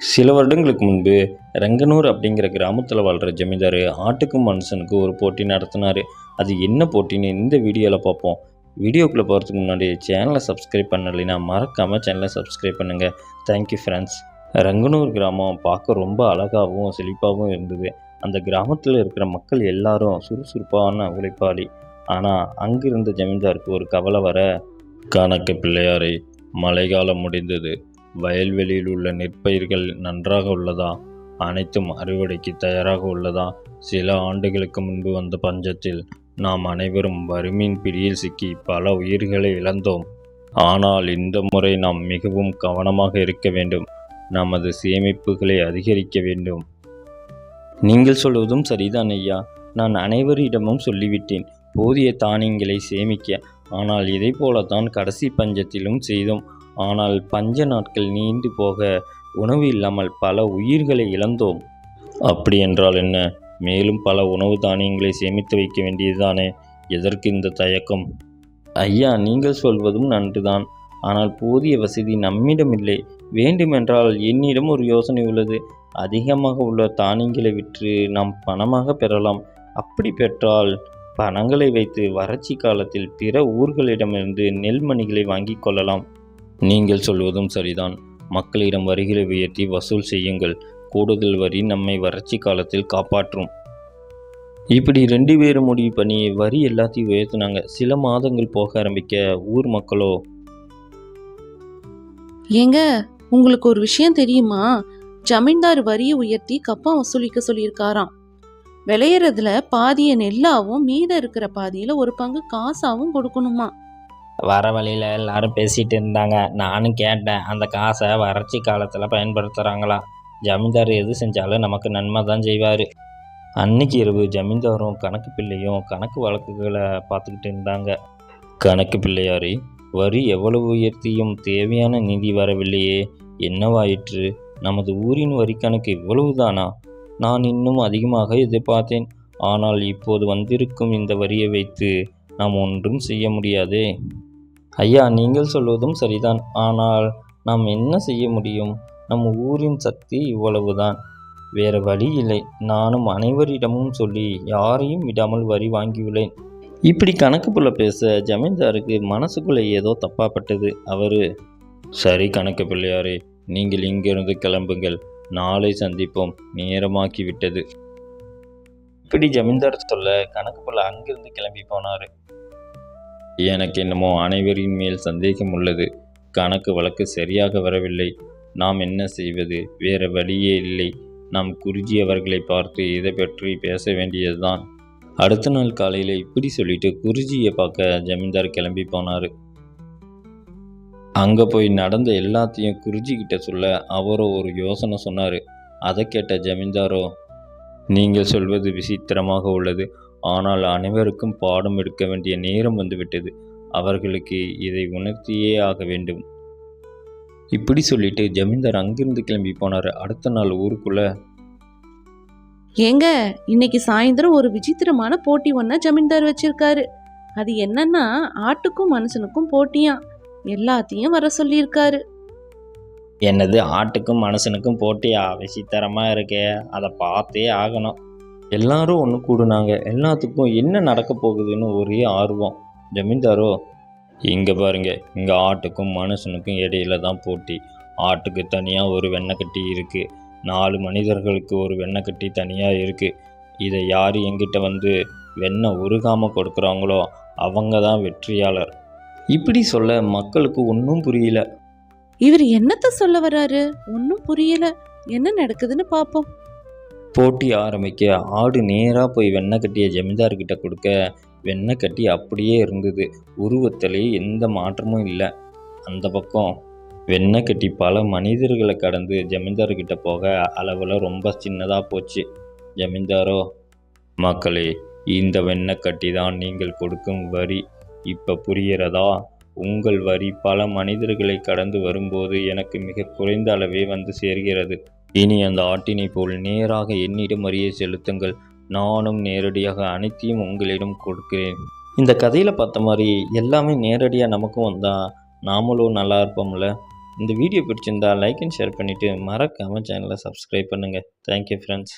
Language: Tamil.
சில வருடங்களுக்கு முன்பு ரங்கனூர் அப்படிங்கிற கிராமத்தில் வாழ்கிற ஜமீன்தார் ஆட்டுக்கும் மனுஷனுக்கும் ஒரு போட்டி நடத்தினார். அது என்ன போட்டின்னு இந்த வீடியோவில் பார்ப்போம். வீடியோக்குள்ளே போகிறதுக்கு முன்னாடி சேனலை சப்ஸ்கிரைப் பண்ணலைன்னா மறக்காமல் சேனலை சப்ஸ்கிரைப் பண்ணுங்கள். Thank you friends. ரங்கனூர் கிராமம் பார்க்க ரொம்ப அழகாகவும் செழிப்பாகவும் இருந்தது. அந்த கிராமத்தில் இருக்கிற மக்கள் எல்லாரும் சுறுசுறுப்பான உழைப்பாளி. ஆனால் அங்கிருந்த ஜமீன்தாருக்கு ஒரு கவலை வர, கணக்கு பிள்ளையாரை, மழைக்காலம் முடிந்தது, வயல்வெளியில் உள்ள நெற்பயிர்கள் நன்றாக உள்ளதா, அனைத்தும் அறுவடைக்கு தயாராக உள்ளதா? சில ஆண்டுகளுக்கு முன்பு வந்த பஞ்சத்தில் நாம் அனைவரும் வறுமையின் பிடியில் சிக்கி பல உயிர்களை இழந்தோம். ஆனால் இந்த முறை நாம் மிகவும் கவனமாக இருக்க வேண்டும். நமது சேமிப்புகளை அதிகரிக்க வேண்டும். நீங்கள் சொல்வதும் சரிதான் ஐயா. நான் அனைவரிடமும் சொல்லிவிட்டேன் போதிய தானியங்களை சேமிக்க. ஆனால் இதை போலத்தான் கடைசி பஞ்சத்திலும் செய்தோம். ஆனால் பஞ்ச நாட்கள் நீண்டு போக உணவு இல்லாமல் பல உயிர்களை இழந்தோம். அப்படி என்றால் என்ன? மேலும் பல உணவு தானியங்களை சேமித்து வைக்க வேண்டியதுதானே? எதற்கு இந்த தயக்கம்? ஐயா, நீங்கள் சொல்வதும் நன்றுதான். ஆனால் போதிய வசதி நம்மிடம் இல்லை. வேண்டுமென்றால் என்னிடம் ஒரு யோசனை உள்ளது. அதிகமாக உள்ள தானியங்களை விற்று நாம் பணமாக பெறலாம். அப்படி பெற்றால் பணங்களை வைத்து வறட்சி காலத்தில் பிற ஊர்களிடமிருந்து நெல்மணிகளை வாங்கி கொள்ளலாம். நீங்கள் சொல்வதும் சரிதான். மக்களிடம் வரிகளை உயர்த்தி வசூல் செய்யுங்கள். கூடுதல் வரி நம்மை வறட்சி காலத்தில் காப்பாற்றும். இப்படி 2 பேரும் முடிவு பண்ணி வரி எல்லாத்தையும் உயர்த்தினாங்க. சில மாதங்கள் போக ஆரம்பிக்க ஊர் மக்களோ, ஏங்க, உங்களுக்கு ஒரு விஷயம் தெரியுமா? ஜமீன்தார் வரியை உயர்த்தி கப்பம் வசூலிக்க சொல்லியிருக்காராம். விளையறதுல பாதிய நெல்லாவும் மீத இருக்கிற பாதியில ஒரு பங்கு காசாவும் கொடுக்கணுமா? வர வழியில் எல்லாரும் பேசிகிட்டு இருந்தாங்க. நானும் கேட்டேன், அந்த காசை வறட்சி காலத்தில் பயன்படுத்துகிறாங்களா? ஜமீன்தார் எது செஞ்சாலும் நமக்கு நன்மை தான் செய்வார். அன்னைக்கு இரவு ஜமீன்தாரும் கணக்கு பிள்ளையும் கணக்கு வழக்குகளை பார்த்துக்கிட்டு இருந்தாங்க. கணக்கு பிள்ளையாரி, வரி எவ்வளவு உயர்த்தியும் தேவையான நிதி வரவில்லையே, என்னவாயிற்று? நமது ஊரின் வரி கணக்கு இவ்வளவுதானா? நான் இன்னும் அதிகமாக எதிர்பார்த்தேன். ஆனால் இப்போது வந்திருக்கும் இந்த வரியை வைத்து நாம் ஒன்றும் செய்ய முடியாதே. ஐயா, நீங்கள் சொல்வதும் சரிதான். ஆனால் நாம் என்ன செய்ய முடியும்? நம் ஊரின் சக்தி இவ்வளவுதான். வேறு வழி இல்லை. நானும் அனைவரிடமும் சொல்லி யாரையும் விடாமல் வரி வாங்கியுள்ளேன். இப்படி கணக்கு புள்ள பேச ஜமீன்தாருக்கு மனசுக்குள்ளே ஏதோ தப்பாப்பட்டது. அவரு, சரி கணக்கு பிள்ளையாரே, நீங்கள் இங்கிருந்து கிளம்புங்கள். நாளை சந்திப்போம், நேரமாக்கி விட்டது. இப்படி ஜமீன்தார் சொல்ல கணக்கு புள்ள அங்கிருந்து கிளம்பி போனார். எனக்கு என்னமோ அனைவரின் மேல் சந்தேகம் உள்ளது. கணக்கு வழக்கு சரியாக வரவில்லை. நாம் என்ன செய்வது? வேறு வழியே இல்லை. நாம் குருஜி அவர்களை பார்த்து இதை பற்றி பேச வேண்டியதுதான். அடுத்த நாள் காலையில் இப்படி சொல்லிட்டு குருஜியை பார்க்க ஜமீன்தார் கிளம்பி போனார். அங்கே போய் நடந்த எல்லாத்தையும் குருஜி கிட்ட சொல்ல அவரோ ஒரு யோசனை சொன்னார். அதை கேட்ட ஜமீன்தாரோ, நீங்கள் சொல்வது விசித்திரமாக உள்ளது. ஆனால் அனைவருக்கும் பாடம் எடுக்க வேண்டிய நேரம் வந்துவிட்டது. அவர்களுக்கு இதை உணர்த்தியே ஆக வேண்டும். இப்படி சொல்லிட்டு ஜமீன்தார் அங்கிருந்து கிளம்பி போனார். அடுத்த நாள் ஊருக்குள்ள, ஏங்க, இன்னைக்கு சாயந்தரம் ஒரு விசித்திரமான போட்டி ஒன்ன ஜமீன்தார் வச்சிருக்காரு. அது என்னன்னா, ஆட்டுக்கும் மனுஷனுக்கும் போட்டியாம். எல்லாத்தையும் வர சொல்லியிருக்காரு. என்னது, ஆட்டுக்கும் மனுஷனுக்கும் போட்டியா? விசித்திரமாக இருக்கே, அதை பார்த்தே ஆகணும். எல்லாரும் ஒன்று கூடுனாங்க. எல்லாத்துக்கும் என்ன நடக்க போகுதுன்னு ஒரே ஆர்வம். ஜமீன்தாரோ, இங்கே பாருங்க, இங்கே ஆட்டுக்கும் மனுஷனுக்கும் இடையில தான் போட்டி. ஆட்டுக்கு தனியாக ஒரு வெண்ணக்கட்டி இருக்குது. 4 மனிதர்களுக்கு ஒரு வெண்ணக்கட்டி தனியாக இருக்குது. இதை யார் எங்கிட்ட வந்து வெண்ணெய் உருகாமல் கொடுக்குறாங்களோ அவங்க தான் வெற்றியாளர். இப்படி சொல்ல மக்களுக்கு ஒன்றும் புரியல. இவர் என்னத்த சொல்ல வர்றாரு? ஒன்றும் புரியல. என்ன நடக்குதுன்னு பார்ப்போம். போட்டி ஆரம்பிக்க ஆடு நேராக போய் வெண்ணெய் கட்டிய ஜமீன்தார்கிட்ட கொடுக்க வெண்ணெய் கட்டி அப்படியே இருந்தது. உருவத்திலே எந்த மாற்றமும் இல்லை. அந்த பக்கம் வெண்ணெய் கட்டி பல மனிதர்களை கடந்து ஜமீன்தார்கிட்ட போக அளவில் ரொம்ப சின்னதாக போச்சு. ஜமீன்தாரோ, மக்களே, இந்த வெண்ணெய் கட்டி தான் நீங்கள் கொடுக்கும் வரி. இப்போ புரிகிறதா? உங்கள் வரி பல மனிதர்களை கடந்து வரும்போது எனக்கு மிக குறைந்த அளவே வந்து சேர்கிறது. இனி அந்த ஆட்டினை போல் நேராக என்னிடம் வரியை செலுத்துங்கள். நானும் நேரடியாக அனைத்தையும் உங்களிடம் கொடுக்கிறேன். இந்த கதையில் பார்த்த மாதிரி எல்லாமே நேரடியாக நமக்கும் வந்தால் நாமளும் நல்லா இருப்போம்ல. இந்த வீடியோ பிடிச்சிருந்தா லைக் அண்ட் ஷேர் பண்ணிவிட்டு மறக்காமல் சேனலை சப்ஸ்கிரைப் பண்ணுங்கள். Thank you friends.